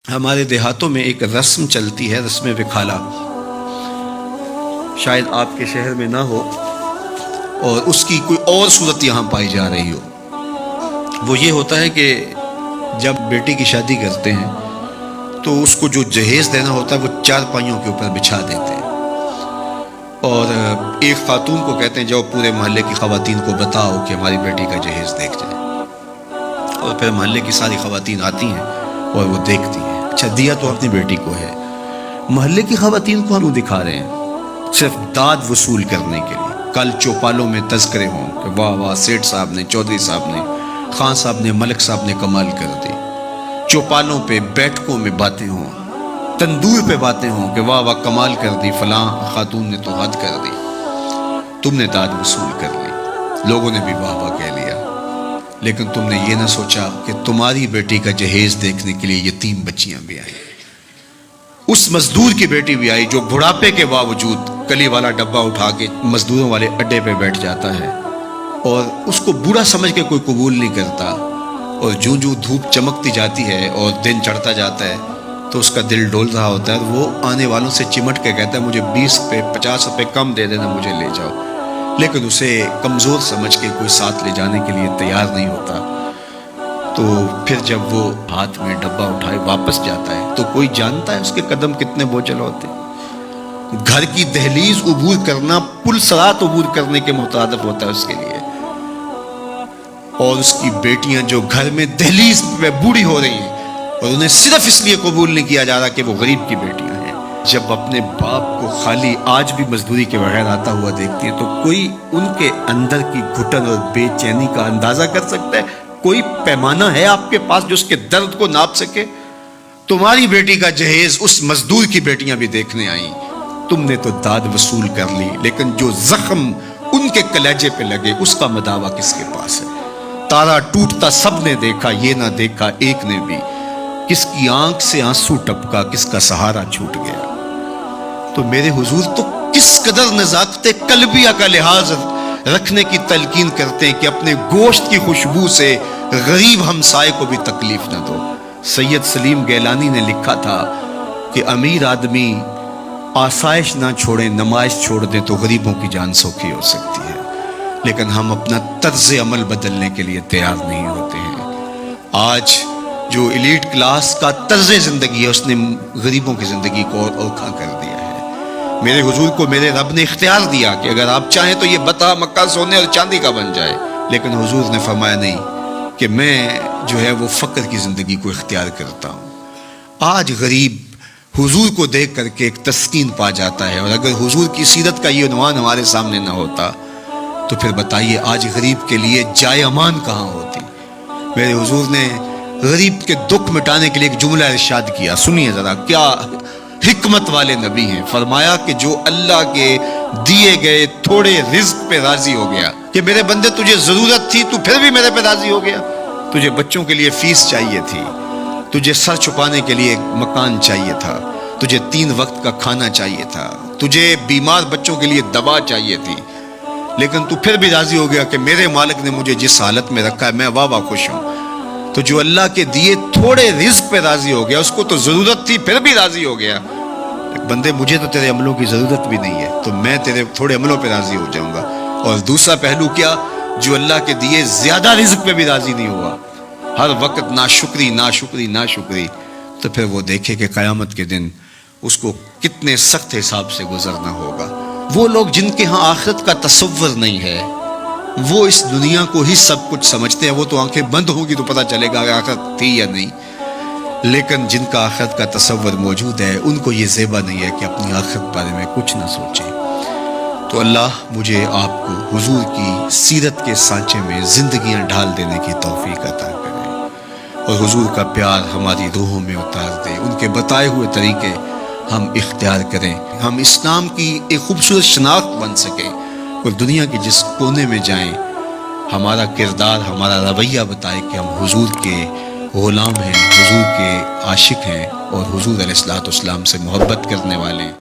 ہمارے دیہاتوں میں ایک رسم چلتی ہے، رسم وکھالا، شاید آپ کے شہر میں نہ ہو اور اس کی کوئی اور صورت یہاں پائی جا رہی ہو۔ وہ یہ ہوتا ہے کہ جب بیٹی کی شادی کرتے ہیں تو اس کو جو جہیز دینا ہوتا ہے وہ چار پائیوں کے اوپر بچھا دیتے ہیں، اور ایک خاتون کو کہتے ہیں جاؤ پورے محلے کی خواتین کو بتاؤ کہ ہماری بیٹی کا جہیز دیکھ جائے، اور پھر محلے کی ساری خواتین آتی ہیں اور وہ دیکھتی ہیں۔ اچھا، دیا تو اپنی بیٹی کو ہے، محلے کی خواتین کو ہم دکھا رہے ہیں صرف داد وصول کرنے کے لیے۔ کل چوپالوں میں تذکرے ہوں کہ واہ واہ سیٹھ صاحب نے، چودھری صاحب نے، خان صاحب نے، ملک صاحب نے کمال کر دی۔ چوپالوں پہ، بیٹھکوں میں باتیں ہوں، تندور پہ باتیں ہوں کہ واہ واہ کمال کر دی، فلاں خاتون نے تو حد کر دی، تم نے داد وصول کر لی، لوگوں نے بھی واہ واہ کہہ لیا۔ لیکن تم نے یہ نہ سوچا کہ تمہاری بیٹی کا جہیز دیکھنے کے لیے یتیم بچیاں بھی آئیں، اس مزدور کی بیٹی بھی آئی جو بڑھاپے کے باوجود کلی والا ڈبہ اٹھا کے مزدوروں والے اڈے پہ بیٹھ جاتا ہے، اور اس کو بوڑھا سمجھ کے کوئی قبول نہیں کرتا، اور جو دھوپ چمکتی جاتی ہے اور دن چڑھتا جاتا ہے تو اس کا دل ڈول رہا ہوتا ہے، وہ آنے والوں سے چمٹ کے کہتا ہے مجھے 20 روپے 50 روپے کم دے دینا، مجھے لے جاؤ، لیکن اسے کمزور سمجھ کے کوئی ساتھ لے جانے کے لیے تیار نہیں ہوتا۔ تو پھر جب وہ ہاتھ میں ڈبہ اٹھائے واپس جاتا ہے تو کوئی جانتا ہے اس کے قدم کتنے بوجھل ہوتے ہیں؟ گھر کی دہلیز عبور کرنا پل صراط عبور کرنے کے مترادف ہوتا ہے اس کے لیے، اور اس کی بیٹیاں جو گھر میں دہلیز پہ بوڑھی ہو رہی ہیں اور انہیں صرف اس لیے قبول نہیں کیا جا رہا کہ وہ غریب کی بیٹیاں ہیں، جب اپنے باپ کو خالی آج بھی مزدوری کے بغیر آتا ہوا دیکھتی ہیں تو کوئی ان کے اندر کی گھٹن اور بے چینی کا اندازہ کر سکتا ہے؟ کوئی پیمانہ ہے آپ کے پاس جو اس کے درد کو ناپ سکے؟ تمہاری بیٹی کا جہیز اس مزدور کی بیٹیاں بھی دیکھنے آئیں، تم نے تو داد وصول کر لی، لیکن جو زخم ان کے کلیجے پہ لگے اس کا مداوا کس کے پاس ہے؟ تارا ٹوٹتا سب نے دیکھا، یہ نہ دیکھا ایک نے بھی، کس کی آنکھ سے آنسو ٹپکا، کس کا سہارا چھوٹ گیا۔ تو میرے حضور تو کس قدر نزاکت قلبیہ کا لحاظ رکھنے کی تلقین کرتے ہیں کہ اپنے گوشت کی خوشبو سے غریب ہمسائے کو بھی تکلیف نہ دو۔ سید سلیم گیلانی نے لکھا تھا کہ امیر آدمی آسائش نہ چھوڑیں، نمائش چھوڑ دیں تو غریبوں کی جان سوکھی ہو سکتی ہے، لیکن ہم اپنا طرز عمل بدلنے کے لیے تیار نہیں ہوتے ہیں۔ آج جو ایلیٹ کلاس کا طرز زندگی ہے اس نے غریبوں کی زندگی کو اور اوکھا کر دیا ہے۔ میرے حضور کو میرے رب نے اختیار دیا کہ اگر آپ چاہیں تو یہ بتا مکہ سونے اور چاندی کا بن جائے، لیکن حضور نے فرمایا نہیں، کہ میں جو ہے وہ فقر کی زندگی کو اختیار کرتا ہوں۔ آج غریب حضور کو دیکھ کر کے ایک تسکین پا جاتا ہے، اور اگر حضور کی سیرت کا یہ عنوان ہمارے سامنے نہ ہوتا تو پھر بتائیے آج غریب کے لیے جائے امان کہاں ہوتی؟ میرے حضور نے غریب کے دکھ مٹانے کے لیے ایک جملہ ارشاد کیا، سنیے ذرا، کیا حکمت والے نبی ہیں۔ فرمایا کہ جو اللہ کے دیے گئے تھوڑے رزق پہ راضی ہو گیا، کہ میرے بندے تجھے ضرورت تھی تو پھر بھی میرے پہ راضی ہو گیا، تجھے بچوں کے لیے فیس چاہیے تھی، تجھے سر چھپانے کے لیے مکان چاہیے تھا، تجھے 3 وقت کا کھانا چاہیے تھا، تجھے بیمار بچوں کے لیے دوا چاہیے تھی، لیکن تو پھر بھی راضی ہو گیا کہ میرے مالک نے مجھے جس حالت میں رکھا ہے میں واہ واہ خوش ہوں۔ تو جو اللہ کے دیے تھوڑے رزق پہ راضی ہو گیا، اس کو تو ضرورت تھی پھر بھی راضی ہو گیا، بندے مجھے تو تیرے عملوں کی ضرورت بھی نہیں ہے تو میں تیرے تھوڑے عملوں پہ راضی ہو جاؤں گا۔ اور دوسرا پہلو کیا؟ جو اللہ کے دیے زیادہ رزق پہ بھی راضی نہیں ہوا، ہر وقت ناشکری ناشکری ناشکری، تو پھر وہ دیکھے کہ قیامت کے دن اس کو کتنے سخت حساب سے گزرنا ہوگا۔ وہ لوگ جن کے ہاں آخرت کا تصور نہیں ہے، وہ اس دنیا کو ہی سب کچھ سمجھتے ہیں، وہ تو آنکھیں بند ہوں گی تو پتہ چلے گا کہ آخرت تھی یا نہیں، لیکن جن کا آخرت کا تصور موجود ہے ان کو یہ زیبا نہیں ہے کہ اپنی آخرت بارے میں کچھ نہ سوچیں۔ تو اللہ مجھے آپ کو حضور کی سیرت کے سانچے میں زندگیاں ڈھال دینے کی توفیق عطا کرے، اور حضور کا پیار ہماری روحوں میں اتار دے، ان کے بتائے ہوئے طریقے ہم اختیار کریں، ہم اسلام کی ایک خوبصورت شناخت بن سکیں، اور دنیا کے جس کونے میں جائیں ہمارا کردار، ہمارا رویہ بتائے کہ ہم حضور کے غلام ہیں، حضور کے عاشق ہیں، اور حضور علیہ الصلوۃ والسلام سے محبت کرنے والے ہیں۔